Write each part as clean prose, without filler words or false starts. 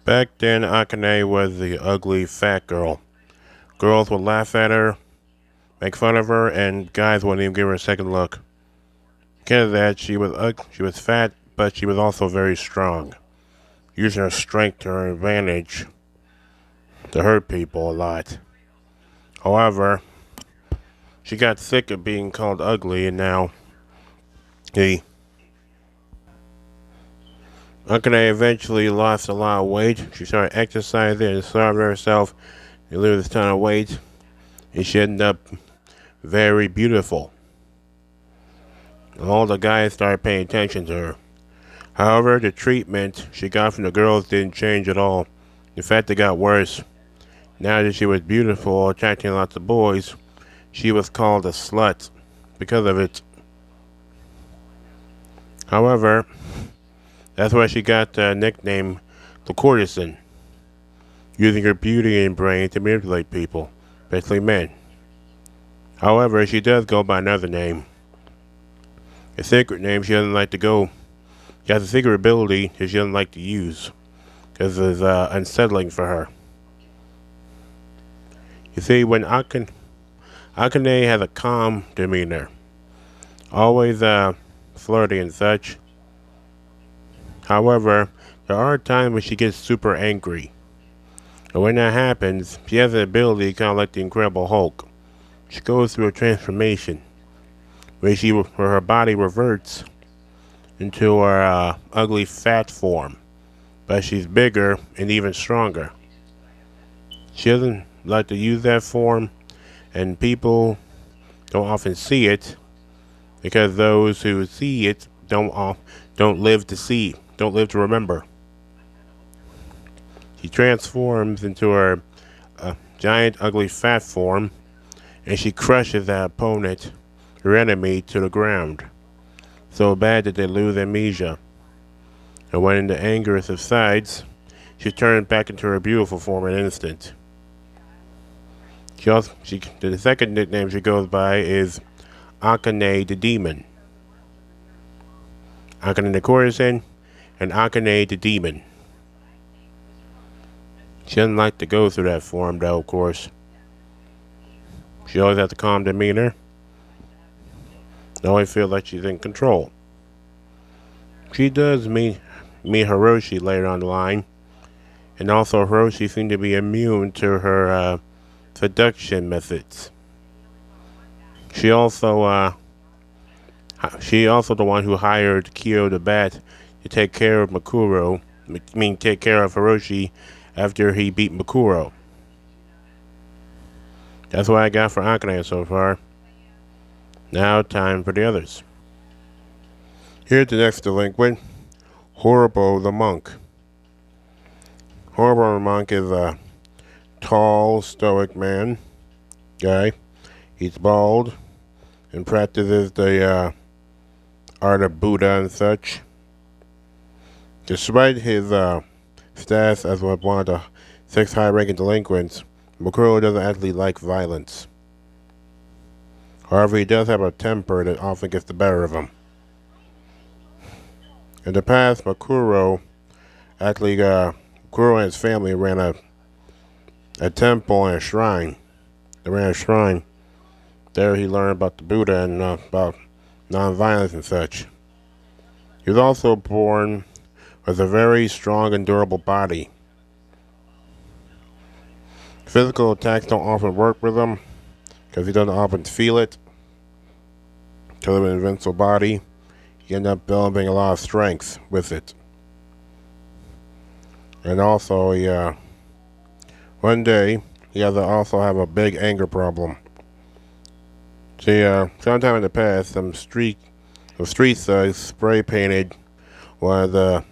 Back then, Akane was the ugly fat girl. Girls would laugh at her, make fun of her, and guys wouldn't even give her a second look. Because of that, she was fat, but she was also very strong, using her strength to her advantage to hurt people a lot. However, she got sick of being called ugly, and now the Akane eventually lost a lot of weight. She started exercising and starving herself to lose a ton of weight, and she ended up very beautiful. All the guys started paying attention to her. However, the treatment she got from the girls didn't change at all. In fact, it got worse. Now that she was beautiful, attracting lots of boys, she was called a slut because of it. However, that's why she got the nickname the courtesan, using her beauty and brain to manipulate people, especially men. However, she does go by another name, a secret name she doesn't like to go. She has a secret ability that she doesn't like to use because it's unsettling for her. You see, when Akane has a calm demeanor, always flirty and such. However, there are times when she gets super angry. And when that happens, she has an ability kind of like the Incredible Hulk. She goes through a transformation where her body reverts into her ugly fat form, but she's bigger and even stronger. She doesn't like to use that form, and people don't often see it because those who see it don't live to see, don't live to remember. She transforms into her giant, ugly, fat form, and she crushes that opponent, her enemy, to the ground. So bad that they lose amnesia. And when the anger subsides, she turns back into her beautiful form in an instant. The second nickname she goes by is Akane the Demon. Akane the Courtesan and Akane the Demon. She doesn't like to go through that form, though, of course. She always has a calm demeanor. They always feel like she's in control. She does meet Hiroshi later on the line, and also Hiroshi seemed to be immune to her seduction methods. She also the one who hired Kyo the Bat to take care of take care of Hiroshi after he beat Makuro. That's what I got for Akane so far. Now time for the others. Here's the next delinquent, Horrible the Monk. Horrible the Monk is a tall, stoic guy. He's bald and practices the art of Buddha and such. Despite his status as one of the six high-ranking delinquents, Makuro doesn't actually like violence. However, he does have a temper that often gets the better of him. In the past, Makuro and his family ran a temple and a shrine. They ran a shrine. There he learned about the Buddha and about nonviolence and such. He was also born with a very strong and durable body. Physical attacks don't often work with him because he doesn't often feel it. Because of an invincible body, he ended up developing a lot of strength with it. And also, one day he also have a big anger problem. See, sometime in the past, some street thugs spray painted one of the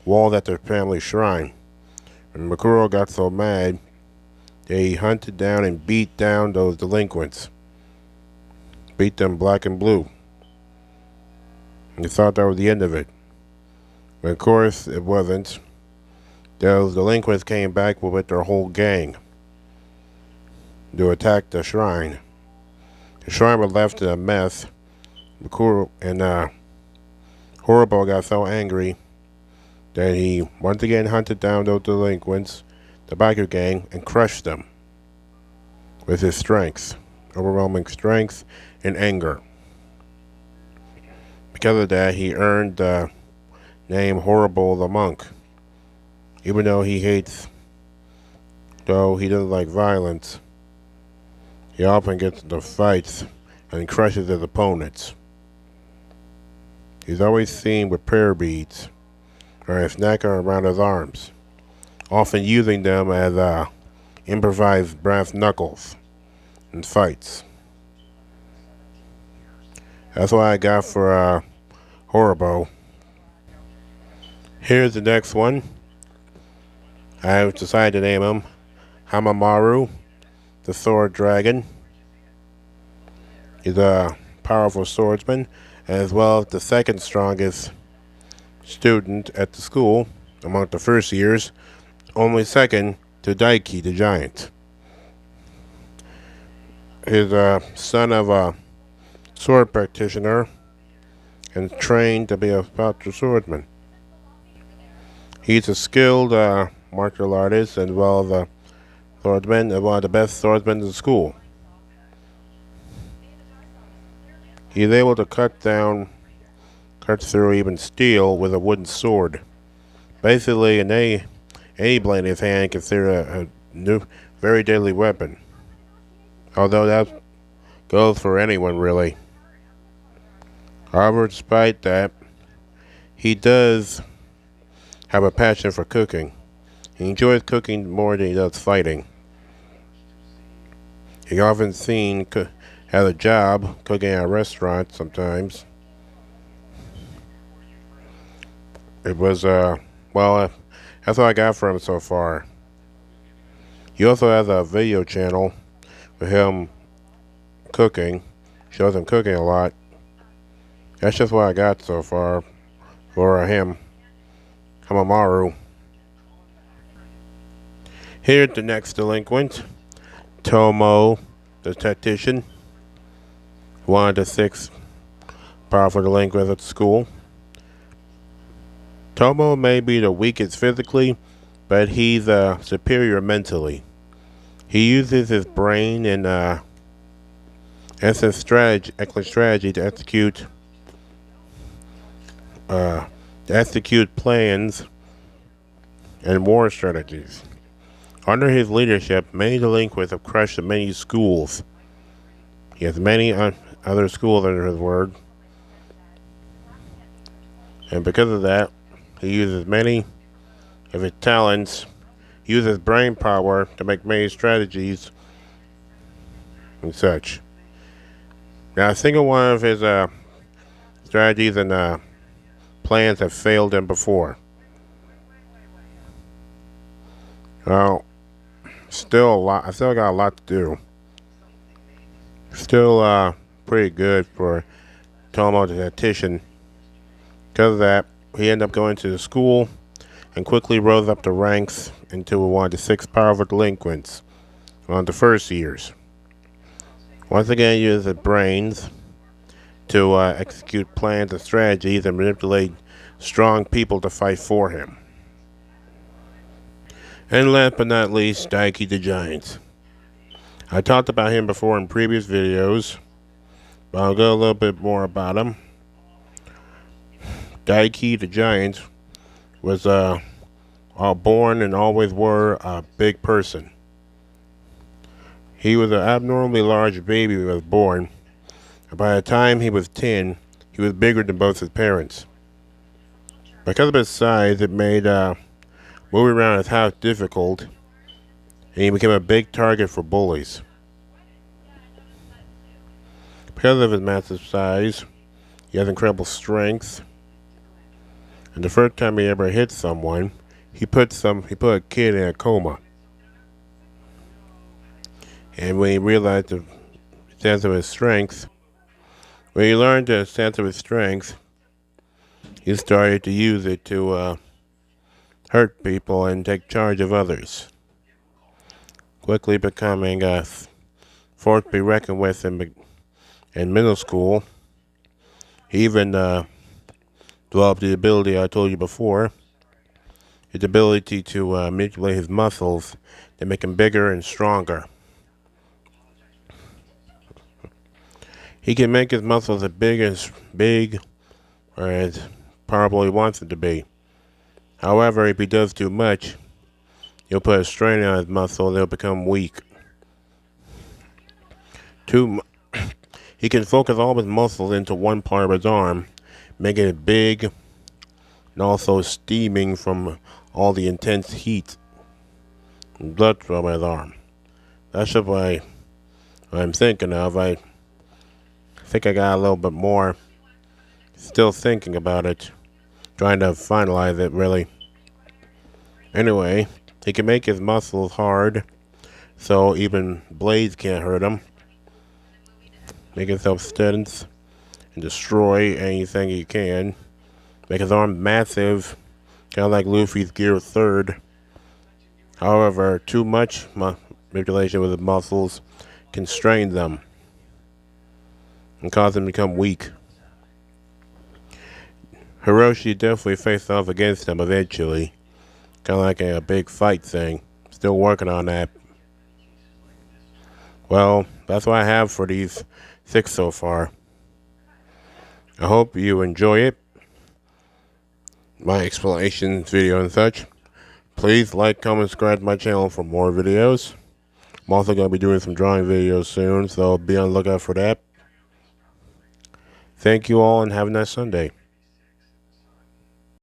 walls at their family shrine. And Makuro got so mad, they hunted down and beat down those delinquents. Beat them black and blue. And they thought that was the end of it. But of course, it wasn't. Those delinquents came back with their whole gang to attack the shrine. The shrine was left in a mess. Makuro and Horrible got so angry, Then he once again hunted down those delinquents, the biker gang, and crushed them with his strength, overwhelming strength and anger. Because of that, he earned the name Horrible the Monk. Even though he doesn't like violence, he often gets into fights and crushes his opponents. He's always seen with prayer beads or his neck or around his arms, often using them as improvised brass knuckles in fights. That's what I got for Horrible. Here's the next one. I decided to name him Hamamaru, the Sword Dragon. He's a powerful swordsman, as well as the second strongest student at the school among the first years, only second to Daiki the Giant. He's a son of a sword practitioner and trained to be a master swordsman. He's a skilled martial artist and well as a swordsman and one of the best swordsmen in the school. He's able to cut through even steel with a wooden sword. Basically, any blade in his hand considered a new, very deadly weapon. Although that goes for anyone really. However, despite that, he does have a passion for cooking. He enjoys cooking more than he does fighting. He's often seen has a job cooking at a restaurant sometimes. It was, that's what I got for him so far. He also has a video channel with him cooking. Shows him cooking a lot. That's just what I got so far for him, Hamamaru. Here's the next delinquent, Tomo, the tactician, one of the 6 powerful delinquents at the school. Tomo may be the weakest physically, but he's superior mentally. He uses his brain and his strategy to execute plans and war strategies. Under his leadership, many delinquents have crushed many schools. He has many other schools under his word. And because of that, he uses many of his talents, uses brain power to make many strategies and such. Now, a single one of his strategies and plans have failed him before. Well, I still got a lot to do. Still pretty good for Tomo the tactician. Because of that, he ended up going to the school and quickly rose up the ranks into one of the 6 powerful delinquents on the first years. Once again, he used his brains to execute plans and strategies and manipulate strong people to fight for him. And last but not least, Daiki the Giant. I talked about him before in previous videos, but I'll go a little bit more about him. Daiki the Giant was born and always were a big person. He was an abnormally large baby when he was born, and by the time he was 10, he was bigger than both his parents. Because of his size, it made moving around his house difficult, and he became a big target for bullies. Because of his massive size, he has incredible strength, and the first time he ever hit someone, he put a kid in a coma. And when he realized the sense of his strength, when he learned the sense of his strength, he started to use it to hurt people and take charge of others, quickly becoming a force to be reckoned with in middle school. He even developed the ability I told you before his ability to manipulate his muscles to make him bigger and stronger. He can make his muscles as big or as powerful he wants it to be. However, if he does too much, he'll put a strain on his muscle and they'll become weak. He can focus all of his muscles into one part of his arm, making it big and also steaming from all the intense heat and blood from his arm. That's what I'm thinking of. I think I got a little bit more. Still thinking about it. Trying to finalize it, really. Anyway, he can make his muscles hard, so even blades can't hurt him. Make himself stunts and destroy anything he can. Make his arm massive, kind of like Luffy's Gear 3rd. However, too much manipulation with his muscles can strain them and cause them to become weak. Hiroshi definitely faced off against him eventually. Kind of like a big fight thing. Still working on that. Well, that's what I have for these 6 so far. I hope you enjoy it. My explanations video and such. Please like, comment, subscribe to my channel for more videos. I'm also going to be doing some drawing videos soon, so be on the lookout for that. Thank you all and have a nice Sunday.